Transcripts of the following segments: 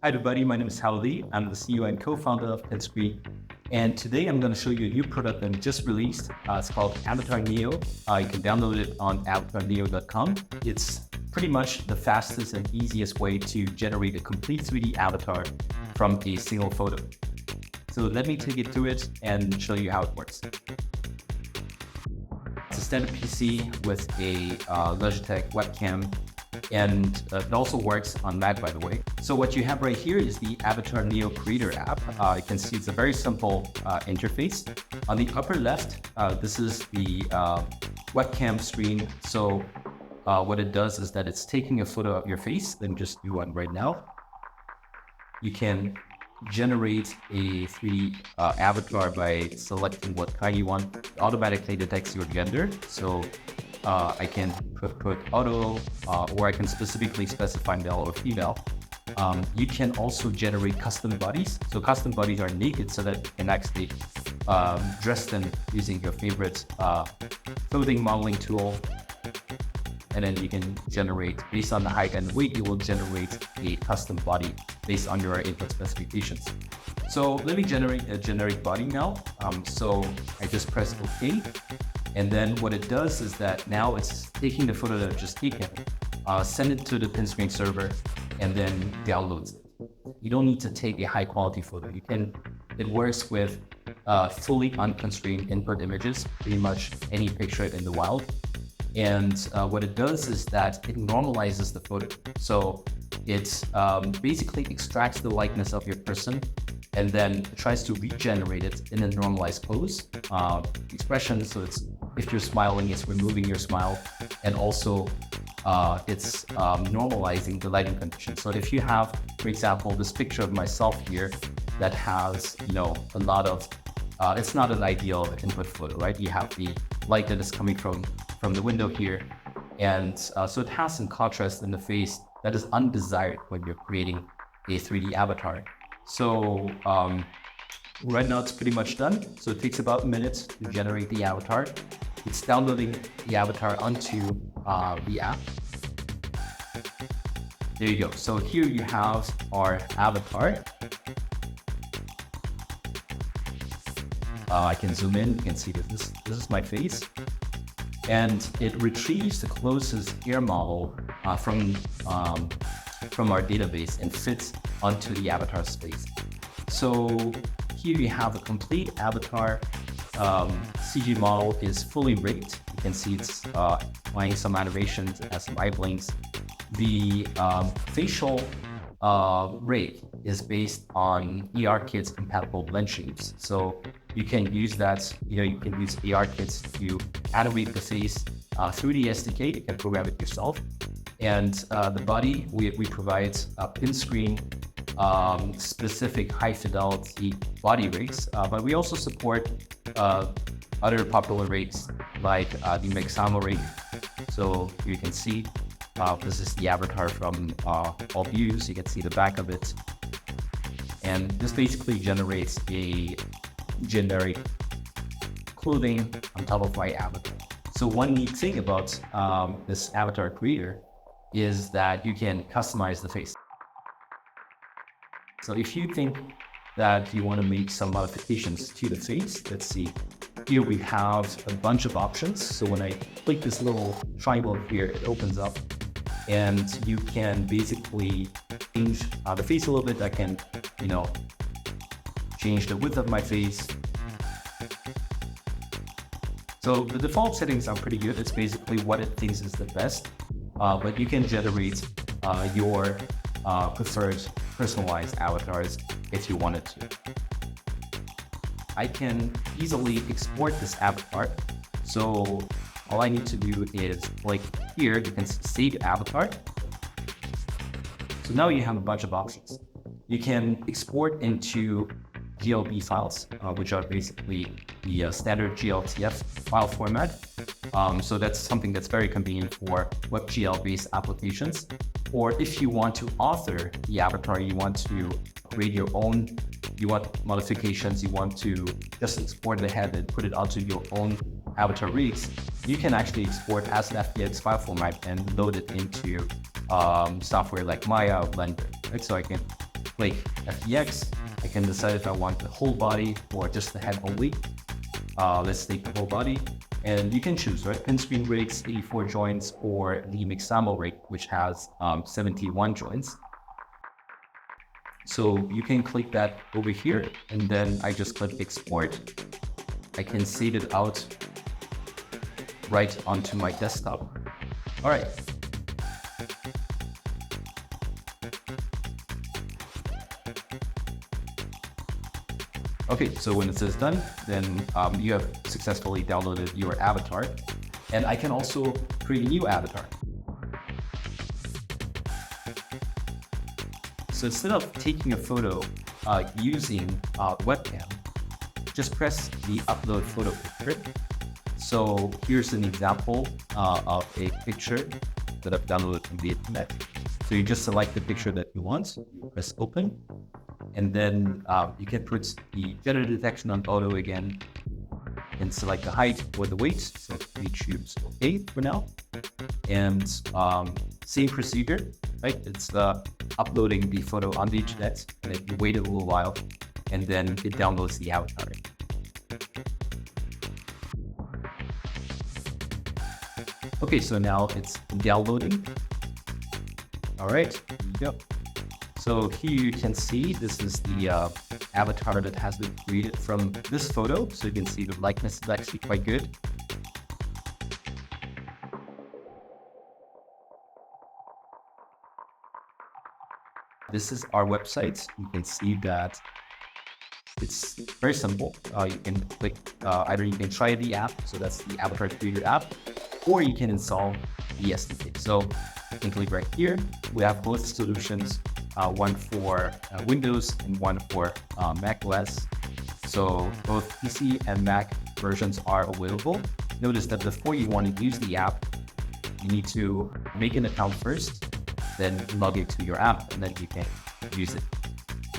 Hi everybody, my name is Hao Li. I'm the CEO and co-founder of Pinscreen. And today I'm going to show you a new product that we just released. It's called Avatar Neo. You can download it on avatarneo.com. It's pretty much the fastest and easiest way to generate a complete 3D avatar from a single photo. So let me take you through it and show you how it works. It's a standard PC with a Logitech webcam, and it also works on Mac, by the way. So what you have right here is the Avatar Neo Creator app. You can see it's a very simple interface. On the upper left, this is the webcam screen. So what it does is that it's taking a photo of your face. Let me just do one right now. You can generate a 3D avatar by selecting what kind you want. It automatically detects your gender. So I can put auto, or I can specifically specify male or female. You can also generate custom bodies. So custom bodies are naked so that you can actually dress them using your favorite clothing modeling tool. And then you can generate, based on the height and weight, you will generate a custom body based on your input specifications. So let me generate a generic body now. So I just press OK. And then what it does is that now it's taking the photo that I've just taken, send it to the Pinscreen server, and then downloads it. You don't need to take a high quality photo. It works with fully unconstrained input images, pretty much any picture in the wild. And what it does is that it normalizes the photo. So it basically extracts the likeness of your person and then tries to regenerate it in a normalized pose. Expression, so it's, if you're smiling, it's removing your smile. And also it's normalizing the lighting conditions. So if you have, for example, this picture of myself here that has, a lot of, it's not an ideal input photo, right? You have the light that is coming from the window here. And so it has some contrast in the face that is undesired when you're creating a 3D avatar. So right now it's pretty much done. So it takes about a minute to generate the avatar. It's downloading the avatar onto the app. There you go. So here you have our avatar. I can zoom in, you can see that this is my face. And it retrieves the closest hair model from our database and fits onto the avatar space. So here you have a complete avatar. CG model is fully rigged. You can see it's applying some animations, has some eye blinks. The facial rig is based on ARKit's compatible blend shapes. So you can use that, you can use ARKits to animate the face through the SDK. You can program it yourself. And the body, we provide Pinscreen specific high fidelity body rigs, but we also support other popular rigs like the Mexamo rig. So you can see this is the avatar from all views. You can see the back of it. And this basically generates a generic clothing on top of my avatar. So one neat thing about this avatar creator is that you can customize the face. So if you think that you want to make some modifications to the face, let's see. Here we have a bunch of options. So when I click this little triangle here, it opens up and you can basically change the face a little bit. I can, change the width of my face. So the default settings are pretty good. It's basically what it thinks is the best, but you can generate your preferred personalized avatars if you wanted to. I can easily export this avatar. So all I need to do is click here, you can save avatar. So now you have a bunch of options. You can export into GLB files, which are basically the standard GLTF file format. So that's something that's very convenient for WebGL-based applications. Or if you want to author the avatar, you want to create your own, you want modifications, you want to just export the head and put it onto your own avatar rigs, you can actually export as an FBX file format and load it into software like Maya or Blender. Right? So I can click FBX. I can decide if I want the whole body or just the head only. Let's take the whole body, and you can choose, right? Pinscreen rigs, 84 joints, or the Mixamo rig, which has 71 joints. So you can click that over here, and then I just click export. I can save it out right onto my desktop. All right. Okay, so when it says done, then you have successfully downloaded your avatar. And I can also create a new avatar. So instead of taking a photo using webcam, just press the upload photo picture. So here's an example of a picture that I've downloaded from the internet. So you just select the picture that you want, press open, and then you can put the gender detection on auto again and select the height or the weight. So we choose OK for now. And same procedure, right? It's uploading the photo on the internet, and then you wait a little while, and then it downloads the avatar. Okay, so now it's downloading. All right, here we go. So here you can see this is the avatar that has been created from this photo. So you can see the likeness is actually quite good. This is our website. You can see that it's very simple. You can click, either you can try the app, so that's the Avatar Creator app, or you can install the SDK. So you can click right here. We have both solutions, one for Windows and one for Mac OS. So both PC and Mac versions are available. Notice that before you want to use the app, you need to make an account first, then log into your app, and then you can use it.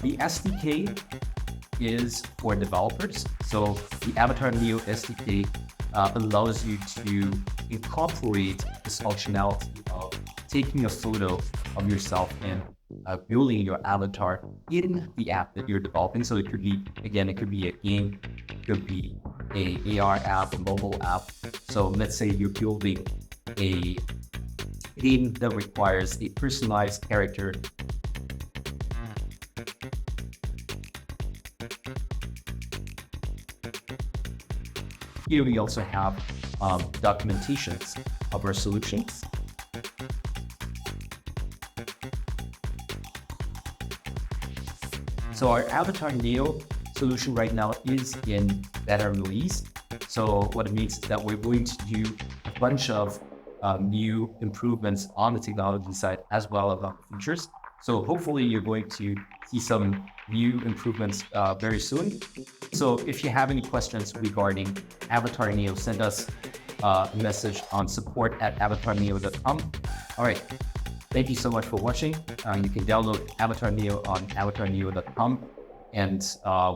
The SDK is for developers. So the Avatar Neo SDK allows you to incorporate this functionality of taking a photo of yourself and building your avatar in the app that you're developing. So it could be, again, it could be a game, it could be a AR app, a mobile app. So let's say you're building a game that requires a personalized character. Here we also have documentations of our solutions. So our Avatar Neo solution right now is in beta release. So what it means is that we're going to do a bunch of new improvements on the technology side as well as on the features. So hopefully you're going to see some new improvements very soon. So if you have any questions regarding Avatar Neo, send us a message on support@avatarneo.com. All right. Thank you so much for watching. You can download Avatar Neo on avatarneo.com, and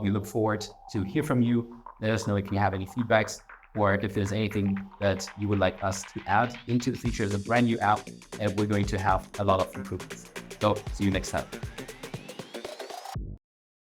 we look forward to hear from you. Let us know if you have any feedbacks or if there's anything that you would like us to add into the features of a brand new app, and we're going to have a lot of improvements. So see you next time.